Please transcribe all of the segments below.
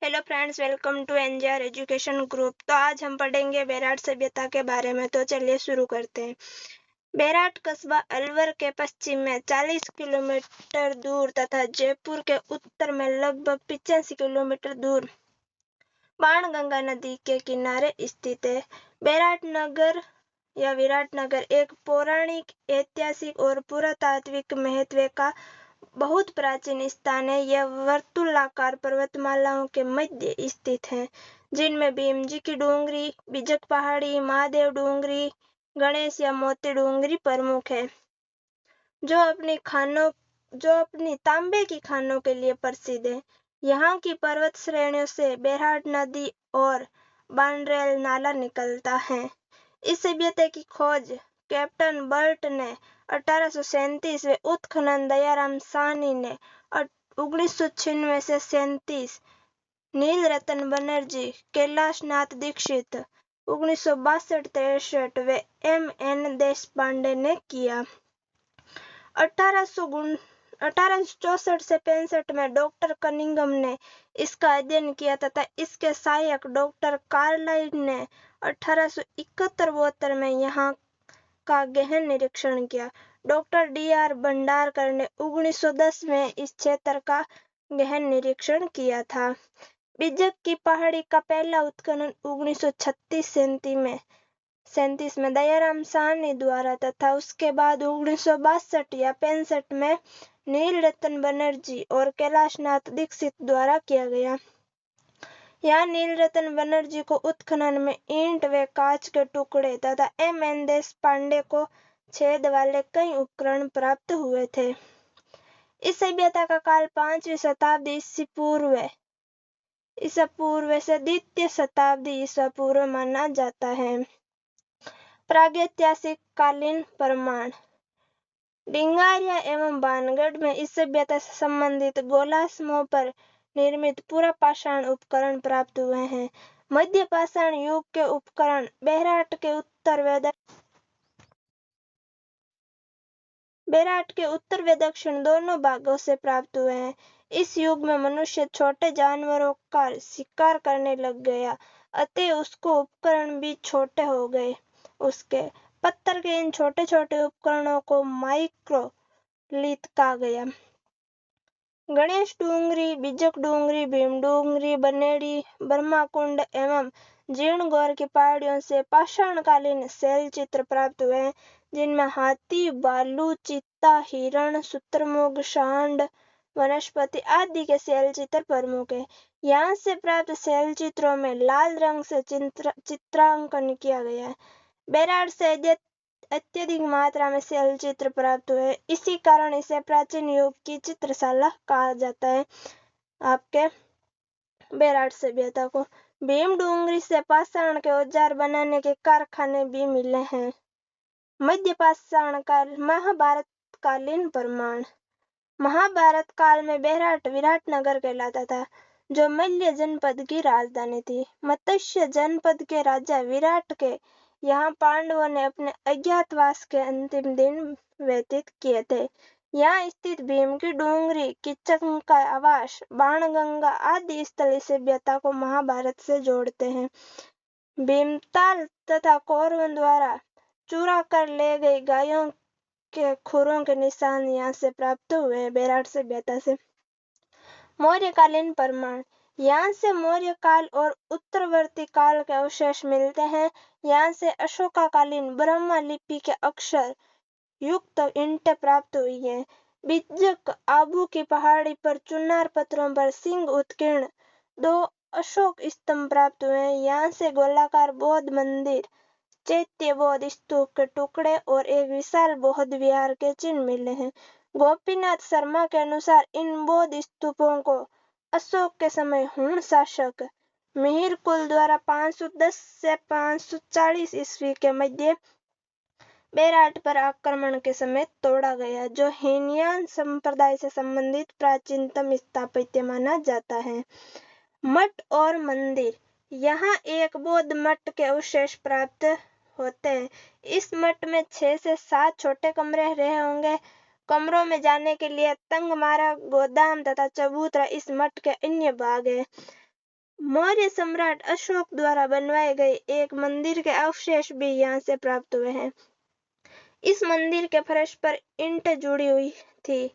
Hello friends, welcome to NGR education group. तो आज हम पढ़ेंगे बेराट सभ्यता के बारे में। तो चलिए शुरू करते हैं। बेराट कस्बा अलवर के पश्चिम में 40 किलोमीटर दूर तथा जयपुर के उत्तर में लगभग 85 किलोमीटर दूर बाणगंगा नदी के किनारे स्थित है। बेराट नगर या विराटनगर एक पौराणिक, ऐतिहासिक और पुरातात्विक महत्व का बहुत प्राचीन स्थान है। यह वर्तुलाकार पर्वतमालाओं के मध्य स्थित है, जिनमें भीम जी की डूंगरी, बिजक पहाड़ी, महादेव डूंगरी, गणेश या मोती डूंगरी प्रमुख है, जो अपनी तांबे की खानों के लिए प्रसिद्ध है। यहाँ की पर्वत श्रेणियों से बेराट नदी और बानरेल नाला निकलता है। इस सभ्यता की खोज कैप्टन बर्ट ने 1837 में, उत्खनन दयाराम साहनी ने 1996 से 37, नीलरतन बनर्जी, कैलाश नाथ दीक्षित 1962-63 व M.N. देशपांडे ने किया। 1864 से 65 में डॉक्टर कनिंघम ने इसका अध्ययन किया तथा इसके सहायक डॉक्टर कार्लाइल ने 1871-72 में यहाँ का गहन निरीक्षण किया। Doctor D.R. भंडारकर ने 1910 में इस क्षेत्र का गहन निरीक्षण किया था। बिजक की पहाड़ी का पहला उत्खनन 1936 में दयाराम साहनी द्वारा तथा उसके बाद 1962 या 65 में नीलरतन बनर्जी और कैलाशनाथ दीक्षित द्वारा किया गया। यहाँ नीलरतन बनर्जी को उत्खनन में ईंट व कांच के टुकड़े तथा M.N. देशपांडे को छेद वाले कई उपकरण प्राप्त हुए थे। इस सभ्यता का काल 5वीं शताब्दी ईसा पूर्व से द्वितीय शताब्दी ईसा पूर्व माना जाता है। प्रागैतिहासिक कालीन प्रमाण डिंगारिया एवं बानगढ़ में इस सभ्यता से संबंधित गोलासमों पर निर्मित पुरापाषाण उपकरण प्राप्त हुए हैं। मध्य पाषाण युग के उपकरण बेराट के उत्तर व दक्षिण दोनों भागों से प्राप्त हुए हैं। इस युग में मनुष्य छोटे जानवरों का शिकार करने लग गया, अतः उसको उपकरण भी छोटे हो गए। उसके पत्थर के इन छोटे छोटे उपकरणों को माइक्रोलिथ कहा गया। गणेश डूंगरी, बिजक डूंगरी, भीम डूंगरी, बनेड़ी, ब्रह्माकुंड एवं जीर्णगौर की पहाड़ियों से पाषाणकालीन शैल चित्र प्राप्त हुए हैं, जिनमें हाथी, भालू, चीता, हिरण, शुतुरमुर्ग, सांड, वनस्पति आदि के शैल चित्र प्रमुख है। यहाँ से प्राप्त शैल चित्रों में लाल रंग से चित्रांकन किया गया है। बेराट से अत्यधिक मात्रा में शैल चित्र प्राप्त हुए, इसी कारण इसे प्राचीन युग की चित्रशाला कहा जाता है। आपके बेराट सभ्यता को भीम डूंगरी से पाषाण के औजार बनाने के कारखाने भी मिले हैं। मध्य पाषाण काल महाभारत कालीन प्रमाण महाभारत काल में बेराट विराटनगर कहलाता था, जो मल्ल जनपद की राजधानी थी। मत्स्य जनपद के राजा विराट के यहाँ पांडवों ने अपने अज्ञातवास के अंतिम दिन व्यतीत किए थे। यहाँ स्थित भीम की डूंगरी, किचक का आवास, बाणगंगा आदि स्थल इस सभ्यता को महाभारत से जोड़ते हैं। भीमताल तथा कौरवों द्वारा चुरा कर ले गई गायों के खुरों के निशान यहाँ से प्राप्त हुए हैं। बेराट सभ्यता से मौर्यकालीन प्रमाण यहाँ से मौर्य काल और उत्तरवर्ती काल के अवशेष मिलते हैं। यहाँ से अशोकाकालीन ब्रह्मा लिपि के अक्षर युक्त ईंटें प्राप्त हुई हैं। बिजक आबू की पहाड़ी पर चुनार पत्थरों पर सिंह उत्कीर्ण 2 अशोक स्तंभ प्राप्त हुए हैं। यहाँ से गोलाकार बौद्ध मंदिर, चैत्य बौद्ध स्तूप के टुकड़े और एक विशाल बौद्ध विहार के चिन्ह मिले हैं। गोपीनाथ शर्मा के अनुसार इन बौद्ध स्तूपों को अशोक के समय हुण शासक मिहिर कुल द्वारा 510 से 540 ईस्वी के मध्य बेराट पर आक्रमण के समय तोड़ा गया, जो हीनयान संप्रदाय से संबंधित प्राचीनतम स्थापत्य माना जाता है। मठ और मंदिर यहाँ एक बौद्ध मठ के अवशेष प्राप्त होते हैं। इस मठ में 6 से 7 छोटे कमरे रहे होंगे। कमरों में जाने के लिए तंगमारा, गोदाम तथा चबूतरा इस मठ के अन्य भाग है। मौर्य सम्राट अशोक द्वारा बनवाए गए एक मंदिर के अवशेष भी यहाँ से प्राप्त हुए हैं। इस मंदिर के फर्श पर ईंटें जुड़ी हुई थी।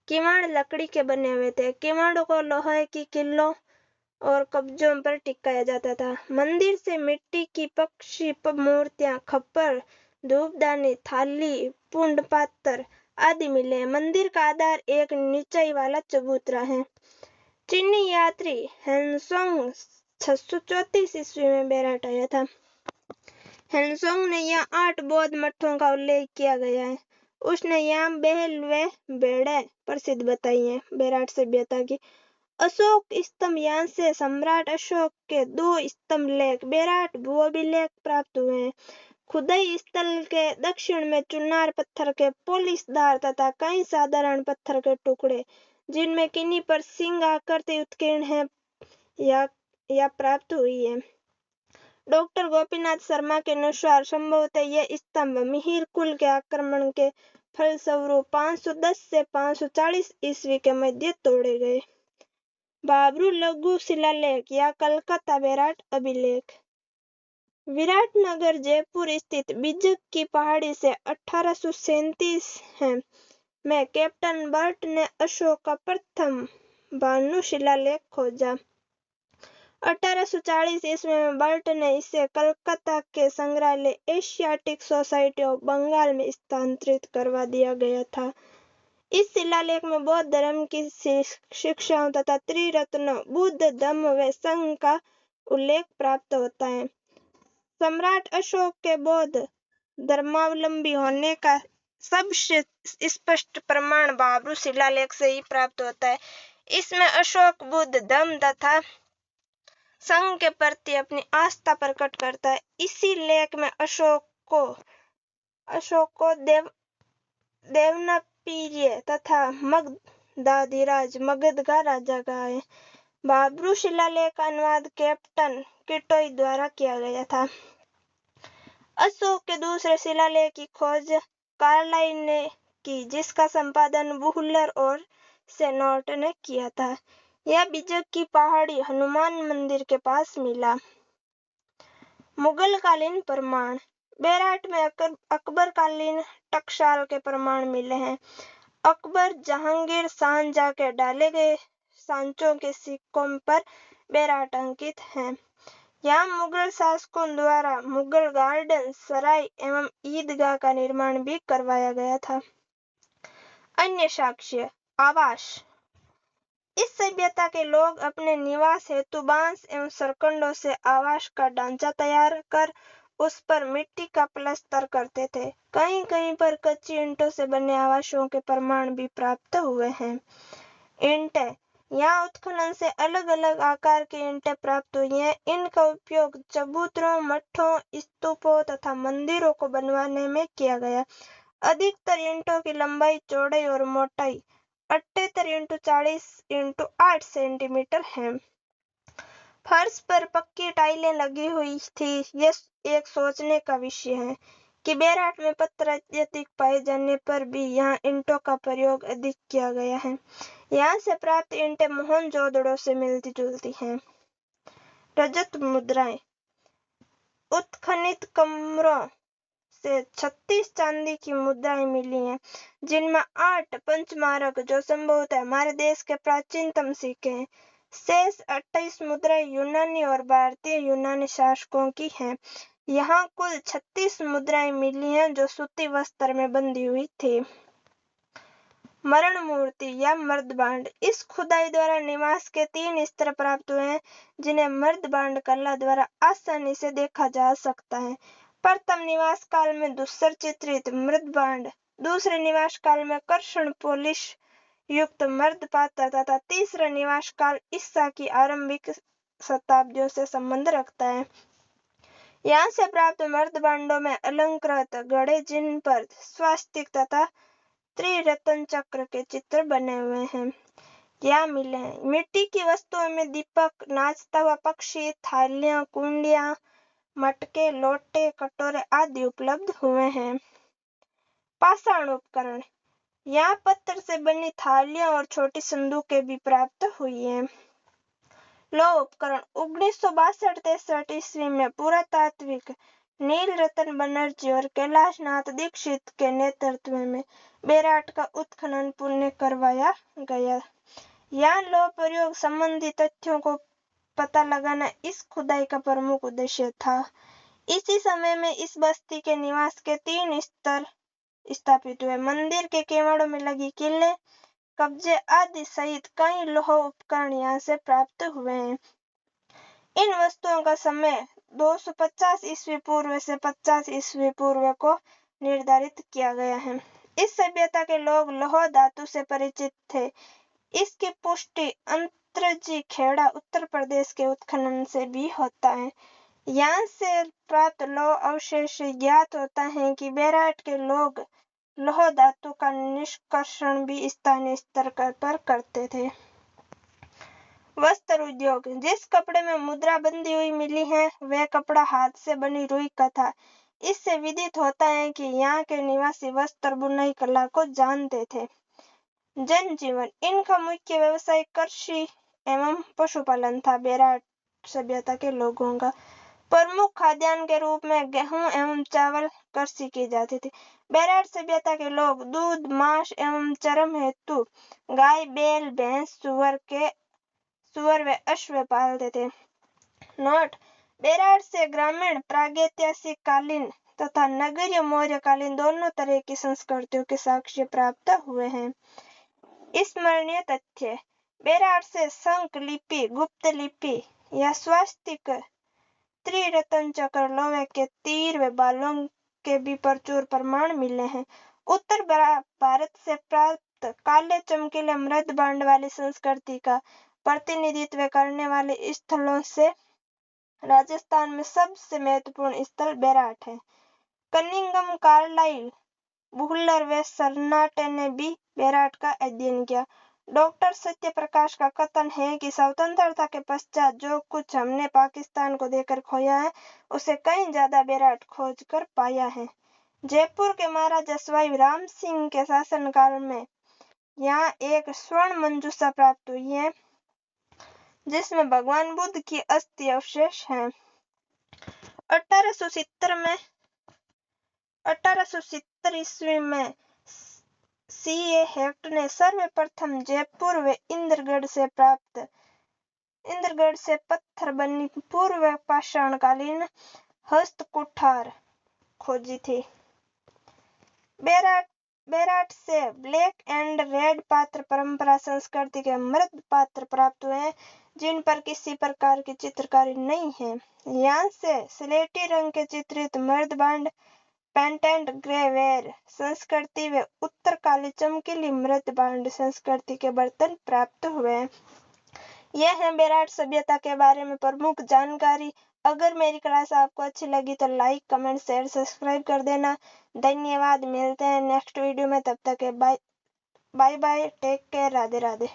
किवाड़ लकड़ी के बने हुए थे। किवाड़ों को लोहे की किल्लों और कब्जों पर टिकाया जाता था। मंदिर से मिट्टी की पक्षी मूर्तियां, खप्पर, धूपदानी, थाली, पुंड पात्र आदि मिले हैं। मंदिर का आधार एक नीचाई वाला चबूतरा है। चीनी यात्री हेनसोंग 634 ईस्वी में बेरठ आया था। हेनसोंग ने यहाँ 8 बौद्ध मठों का उल्लेख किया गया है। उसने यहाँ बेल व बेड़े प्रसिद्ध बताई हैं। बेराट सभ्यता की अशोक स्तंभ, यहाँ से सम्राट अशोक के 2 स्तंभ लेख बेराट भूअभिलेख प्राप्त हुए हैं। खुदाई स्थल के दक्षिण में चुनार पत्थर के पोलिसदार तथा कई साधारण पत्थर के टुकड़े, जिनमें किन्हीं पर सिंह आकृति उत्कीर्ण है या प्राप्त हुई है। डॉक्टर गोपीनाथ शर्मा के अनुसार संभवतः यह स्तंभ मिहिर कुल के आक्रमण के फलस्वरूप 510 से 540 ईस्वी के मध्य तोड़े गए। बाबरू लघु शिलालेख या कलकत्ता बेराट अभिलेख। विराटनगर जयपुर स्थित बिजक की पहाड़ी से 1837 में कैप्टन बर्ट ने अशोक का प्रथम भानु शिलालेख खोजा। 1840 ईस्वी में बर्ट ने इसे कलकत्ता के संग्रहालय एशियाटिक सोसाइटी ऑफ बंगाल में स्थानांतरित करवा दिया गया था। इस शिलालेख में बौद्ध धर्म की शिक्षाओं तथा त्रिरत्नों बुद्ध, धम्म व संघ का उल्लेख प्राप्त होता है। सम्राट अशोक के बौद्ध धर्मावलंबी होने का सबसे स्पष्ट प्रमाण बाबरू शिलालेख से ही प्राप्त होता है। इसमें अशोक बुद्ध, धम्म तथा संघ के प्रति अपनी आस्था प्रकट करता है। इसी लेख में अशोक को देवनापिर्य तथा मगधाधिराज मगध का राजा कहा है। बाबरू शिलालेख का अनुवाद कैप्टन किटोई द्वारा किया गया था। अशोक के दूसरे शिलालेख की खोज कार्लाइल ने की, जिसका संपादन बुहलर और सेनोट ने किया था। यह बिजक की पहाड़ी हनुमान मंदिर के पास मिला। मुगलकालीन प्रमाण। बेराट में अकबरकालीन टकसाल के प्रमाण मिले हैं। अकबर, जहांगीर, शाहजहां के डाले गए सांचों के सिक्कों पर बेराट अंकित है। यहाँ मुगल शासकों द्वारा मुगल गार्डन, सराय एवं ईदगाह का निर्माण भी करवाया गया था। अन्य साक्ष्य। आवास। इस सभ्यता के लोग अपने निवास हेतु बांस एवं सरकंडों से आवास का ढांचा तैयार कर उस पर मिट्टी का प्लास्टर करते थे। कहीं कहीं पर कच्ची ईंटों से बने आवासों के प्रमाण भी प्राप्त हुए हैं। ईंटें। यहाँ उत्खनन से अलग अलग आकार की ईंटें प्राप्त हुई हैं। इनका उपयोग चबूतरों, मठों, स्तूपों तथा मंदिरों को बनवाने में किया गया। अधिकतर ईंटों की लंबाई, चौड़ाई और मोटाई 78 × 40 × 8 सेंटीमीटर है। फर्श पर पक्की टाइलें लगी हुई थी। यह एक सोचने का विषय है कि बेराट में पत्थर अत्यधिक पाए जाने पर भी यहाँ ईंटों का प्रयोग अधिक किया गया है। यहाँ से प्राप्त ईंटें मोहनजोदड़ो से मिलती जुलती हैं। रजत मुद्राएं। उत्खनित कमरों से 36 चांदी की मुद्राएं मिली हैं, जिनमें 8 पंचमारक, जो संभवतः हमारे देश के प्राचीनतम सिक्के हैं। शेष 28 मुद्राएं यूनानी और भारतीय यूनानी शासकों की हैं। यहाँ कुल 36 मुद्राएं मिली हैं, जो सूती वस्त्र में बंधी हुई थी। मरण मूर्ति या मर्दबांड। इस खुदाई द्वारा निवास के 3 स्तर प्राप्त हुए हैं, जिन्हें मर्दबांड कला द्वारा आसानी से देखा जा सकता है। प्रथम निवास काल में धूसर चित्रित मर्दबांड, दूसरे निवास काल में कर्षण पॉलिश युक्त मर्दपात्र तथा तीसरा निवास काल ईसा की आरंभिक शताब्दियों से संबंध रखता है। यहाँ से प्राप्त मर्दबांडों में अलंकृत घड़े, जिन पर स्वास्तिक तथा त्रिरत्न चक्र के चित्र बने हुए हैं, यहाँ मिले हैं। मिट्टी की वस्तुओं में दीपक, नाचता हुआ पक्षी, थालियां, कुंडियां, मटके, लोटे, कटोरे आदि उपलब्ध हुए हैं। पाषाण उपकरण। यहाँ पत्थर से बनी थालियां और छोटी संदूकें भी प्राप्त हुई हैं। लौह उपकरण 1962-63 ईस्वी में पुरातात्विक नीलरतन बनर्जी और कैलाशनाथ दीक्षित के नेतृत्व में बेराट का उत्खनन पुनः करवाया गया। यहाँ लौह प्रयोग संबंधी तथ्यों को पता लगाना इस खुदाई का प्रमुख उद्देश्य था। इसी समय में इस बस्ती के निवास के 3 स्तर स्थापित हुए। मंदिर के किवाड़ों में लगी किले, कब्जे आदि सहित कई लौह उपकरण यहाँ से प्राप्त हुए हैं। इन वस्तुओं का समय 250 ईस्वी पूर्व से 50 ईस्वी पूर्व को निर्धारित किया गया है। इस सभ्यता के लोग लौह धातु से परिचित थे। इसकी पुष्टि अंतर्जी खेड़ा उत्तर प्रदेश के उत्खनन से भी होता है। यहाँ से प्राप्त लौह अवशेष ज्ञात होता है कि बेराट के लोग लौह धातु का निष्कर्षण भी स्थानीय स्तर पर करते थे। वस्त्र उद्योग। जिस कपड़े में मुद्रा बंधी हुई मिली है वह कपड़ा हाथ से बनी रुई का था। इससे विदित होता है कि यहाँ के निवासी वस्त्र बुनाई कला को जानते थे। जनजीवन। इनका मुख्य व्यवसाय कृषि एवं पशुपालन था। बेराट सभ्यता के लोगों का प्रमुख खाद्यान्न के रूप में गेहूं एवं चावल कृषि की जाती थी। बेराट सभ्यता के लोग दूध, मांस एवं चर्म हेतु गाय, बैल, भैंस, सुअर व अश्व पालते थे। नोट: बेराट से ग्रामीण प्रागैतिहासिक कालीन तथा नगरीय मौर्यकालीन दोनों तरह की संस्कृतियों के साक्ष्य प्राप्त हुए हैं। स्मरणीय तथ्य: बेराट से शंख लिपि, गुप्त लिपि या स्वास्तिक, त्रिरत्न चक्र, लोहे के तीर व बालों के भी प्रचुर प्रमाण मिले हैं। उत्तर भारत से प्राप्त काले चमकीले मृदभांड वाली संस्कृति का प्रतिनिधित्व करने वाले स्थलों से राजस्थान में सबसे महत्वपूर्ण स्थल बेराट है। कनिंघम, कार्लाइल, बुहलर व सरनाटे ने भी बेराट का अध्ययन किया। डॉक्टर सत्यप्रकाश का कथन है कि स्वतंत्रता के पश्चात जो कुछ हमने पाकिस्तान को देकर खोया है उसे कहीं ज्यादा बेराट खोज कर पाया है। जयपुर के महाराजा सवाई राम सिंह के शासनकाल में यहाँ एक स्वर्ण मंजूषा प्राप्त हुई है जिसमें भगवान बुद्ध की अस्थि अवशेष हैं। 1870 ईस्वी में C.A. हेक्ट ने सर्वप्रथम जयपुर व इंद्रगढ़ से पत्थर बनी पूर्व पाषाणकालीन हस्तकुठार खोजी थी। बेराट से ब्लैक एंड रेड पात्र परंपरा संस्कृति के मृद पात्र प्राप्त हुए हैं जिन पर किसी प्रकार की चित्रकारी नहीं है। यहाँ से स्लेटी रंग के चित्रित मृदभांड, पेंटेड ग्रेवेयर संस्कृति व उत्तरकाली चमकीली मृदभांड संस्कृति के बर्तन प्राप्त हुए हैं। यह है बेराट सभ्यता के बारे में प्रमुख जानकारी। अगर मेरी क्लास आपको अच्छी लगी तो लाइक, कमेंट, शेयर, सब्सक्राइब कर देना। धन्यवाद। मिलते हैं नेक्स्ट वीडियो में। तब तक bye bye, take care, Radhe Radhe.